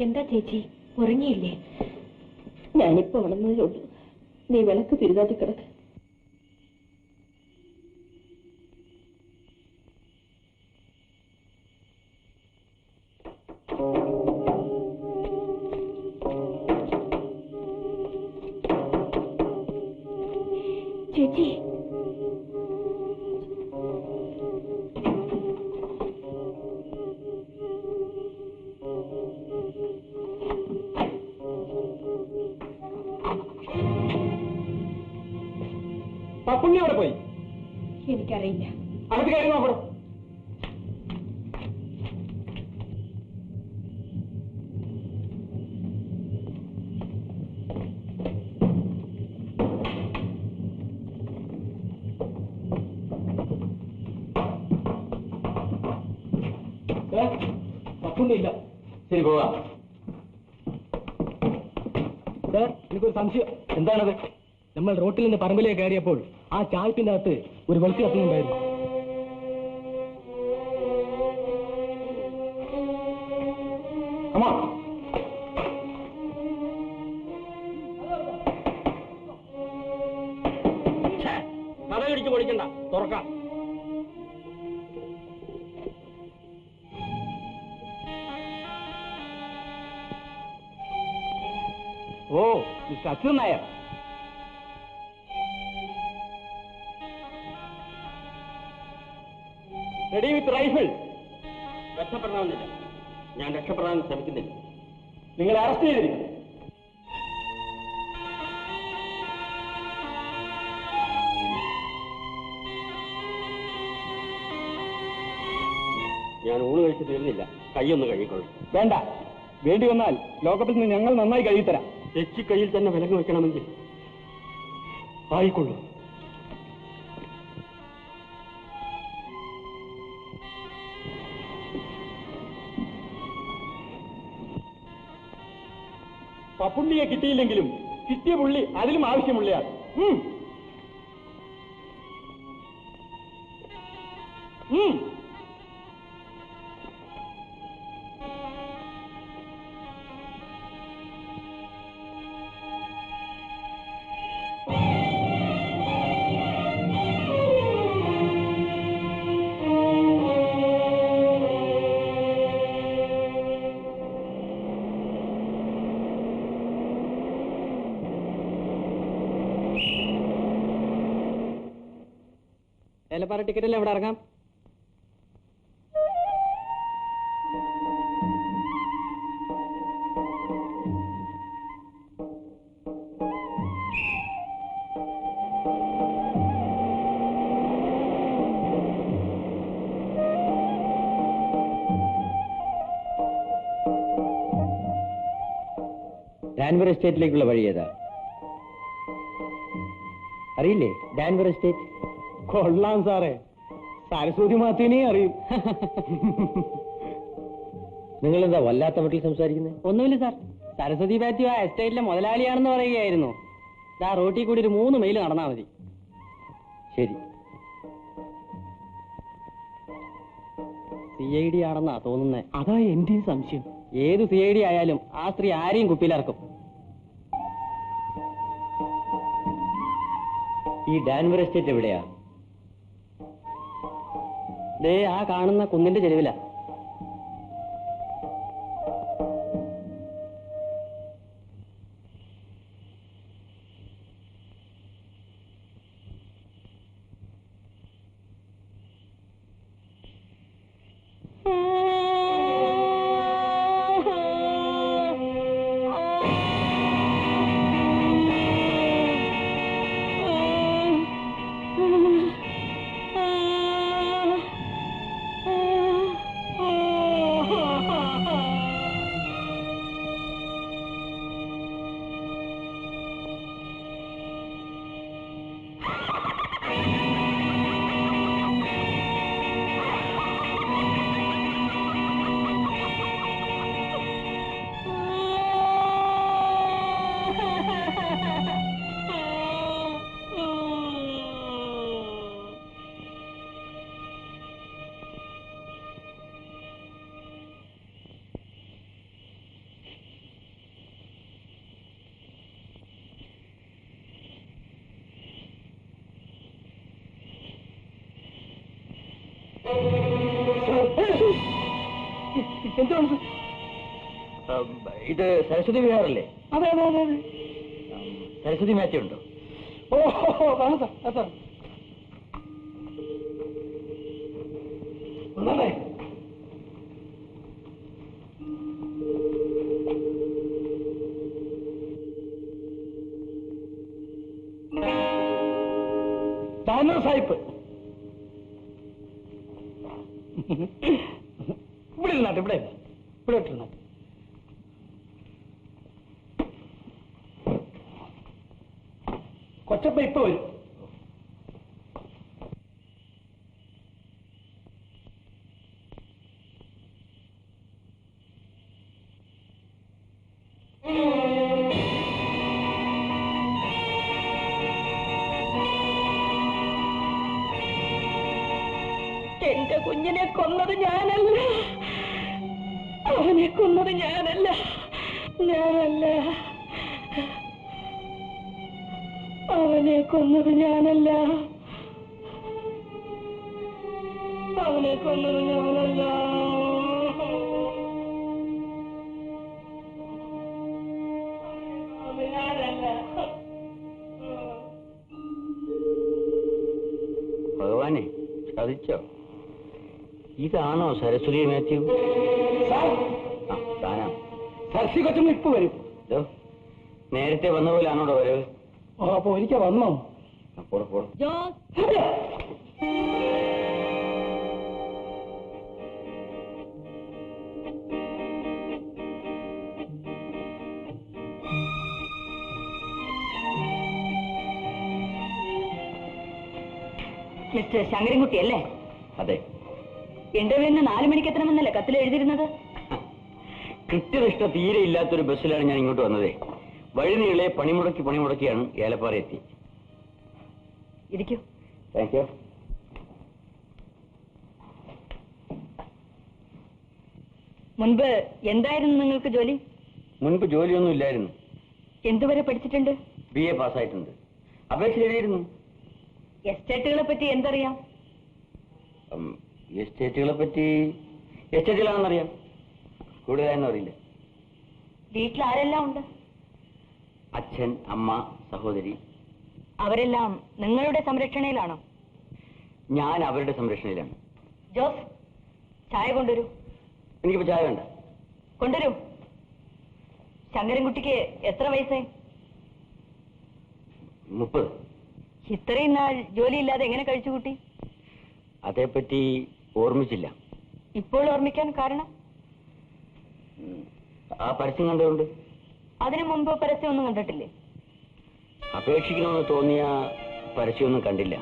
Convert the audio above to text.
എന്താ ചേച്ചി, ഉറങ്ങിയില്ലേ? ഞാനിപ്പോ ഉണർന്നതേ ഉള്ളൂ. നീ വിളക്ക് തിരുതാത്തി കിടക്ക്. ചേച്ചി, പപ്പുണ്ണി അവിടെ പോയി? എനിക്കറിയില്ല. അടുത്ത് കയറി നോക്കണം. പപ്പുണ്ണിയില്ല. ശരി, പോവാ. സാർ, എനിക്കൊരു സംശയം. എന്താണത്? നമ്മൾ റോട്ടിൽ നിന്ന് പറമ്പിലേക്ക് കയറിയപ്പോൾ ആ ചായപ്പിന്റെ അകത്ത് ഒരു വെളുത്തി കത്തുന്നുണ്ടായിരുന്നു. കടയിടിച്ച് പൊളിക്കണ്ട, തുറക്കാം. Oh, mister Achuthan Nair. Ready with rifle. രക്ഷപ്പെടണമെന്നില്ല. ഞാൻ രക്ഷപ്പെടാൻ ശ്രമിക്കുന്നില്ല. നിങ്ങൾ അറസ്റ്റ് ചെയ്തിരിക്കും. ഞാൻ ഊണ് കഴിച്ച് തീർന്നില്ല. കൈയൊന്ന് കഴുകിക്കൊള്ളു. വേണ്ട, വേണ്ടി വന്നാൽ ലോകപ്പിൽ നിന്ന് ഞങ്ങൾ നന്നായി കഴുകിത്തരാം. തെച്ചി കയ്യിൽ തന്നെ വിലങ്ങ് വെക്കണമെങ്കിൽ ആയിക്കൊള്ളു. പപ്പുണ്ണിയെ കിട്ടിയില്ലെങ്കിലും കിട്ടിയ പുള്ളി അതിലും ആവശ്യമുള്ളയാൾ. ഏലപ്പാറ ടിക്കറ്റല്ലേ എവിടെ ഇറങ്ങാം? ഡാൻവർ എസ്റ്റേറ്റിലേക്കുള്ള വഴി ഏതാ അറിയില്ലേ? ഡാൻവർ എസ്റ്റേറ്റ്. കൊള്ളാം സാറേ, സരസ്വതി മാത്തിനെ അറിയും. നിങ്ങളെന്താ വല്ലാത്ത മട്ടിൽ സംസാരിക്കുന്നത്? ഒന്നുമില്ല സാർ, സരസ്വതി മാത്യു ആ എസ്റ്റേറ്റിലെ മുതലാളിയാണെന്ന് പറയുകയായിരുന്നു. ആ റോട്ടിൽ കൂടി ഒരു 3 മൈൽ നടന്നാൽ മതി. ശരി. CID ആണെന്നാ തോന്നുന്നത്. അതാ എന്റെയും സംശയം. ഏത് CID ആയാലും ആ സ്ത്രീ ആരെയും കുപ്പിയിലിറക്കും. ഈ ഡാൻവർ എസ്റ്റേറ്റ് എവിടെയാ? ദേ ആ കാണുന്ന കുന്നിന്റെ ചെരുവിലാ. എന്തുകൊണ്ട്? ഇത് സരസ്വതി വിഹാറല്ലേ? അതെ അതെ അതെ അതെ. സരസ്വതി മാത്യു ഉണ്ടോ? ഓ കാണാം സാർ. സാർ ഒന്നേ താനോ സാഹിബ് ഇവിടെ ഇരുന്നാട്ടെ. ഇവിടെ ഇവിടെ ഇട്ടിരുന്നാട്ടെ. കൊച്ചപ്പ ഇപ്പൊ വരും. എന്റെ കുഞ്ഞിനെ കൊന്നത് ഞാനല്ല, അവനെ കൊന്നത് ഞാനല്ല, ഞാനല്ല, അവനെ കൊന്നത് ഞാനല്ല, അവനെ കൊന്നത് ഞാനല്ല. ഭഗവാനെ, ചതിച്ചോ? ഇതാണോ സരസ്വതി മാത്യു? താനാ? സരസ്വതി കൊച്ചമ്മ ഇപ്പൊ വരും. നേരത്തെ വന്ന പോലാണോ വരവ്? അപ്പൊ ഒരിക്കൽ വന്നോ? മിസ്റ്റർ ശങ്കരൻകുട്ടി അല്ലേ? അതെ. ഇന്റർവ്യൂവിന് 4 മണിക്ക് എത്തണമെന്നല്ലേ കത്തിൽ എഴുതിയിരുന്നത്? കൃത്യനിഷ്ഠ തീരെ ഇല്ലാത്തൊരു ബസ്സിലാണ് ഞാൻ ഇങ്ങോട്ട് വന്നത്. വഴിനീളെ പണിമുടക്കിയാണ് ഏലപ്പാറ എത്തി. ഇരിക്കൂ. Thank you. മുൻപ് എന്തായിരുന്നു നിങ്ങൾക്ക് ജോലി? മുൻപ് ജോലിയൊന്നും ഇല്ലായിരുന്നു. എന്തുവരെ പഠിച്ചിട്ടുണ്ട്? BA പാസ്സായിട്ടുണ്ട്. അപേക്ഷ എഴുതിയിരുന്നു. എസ്റ്റേറ്റുകളെ പറ്റി എന്തറിയാം? എസ്റ്റേറ്റുകളാണെന്നറിയാം, കൂടുതലാണെന്ന് അറിയില്ല. വീട്ടിൽ ആരെല്ലാം ഉണ്ട്? അച്ഛൻ, അമ്മ, സഹോദരി. അവരെല്ലാം നിങ്ങളുടെ സംരക്ഷണയിലാണോ? ഞാൻ അവരുടെ സംരക്ഷണയിലാണ്. ജോസ്, ചായ കൊണ്ടുവരൂ. എനിക്കിപ്പോ ചായ വേണ്ട. കൊണ്ടുവരൂ. ശങ്കരൻകുട്ടിക്ക് എത്ര വയസ്സായി? 30. ഇത്രയും നാൾ ജോലിയില്ലാതെ എങ്ങനെ കഴിച്ചുകൂട്ടി? അതേപ്പറ്റി ഓർമ്മിച്ചില്ല. ഇപ്പോൾ ഓർമ്മിക്കാൻ കാരണം? ആ പരസ്യം കണ്ടുകൊണ്ട്. അതിനു മുമ്പ് പരസ്യമൊന്നും കണ്ടിട്ടില്ലേ? അപേക്ഷിക്കണമെന്ന് തോന്നിയ പരസ്യമൊന്നും കണ്ടില്ല.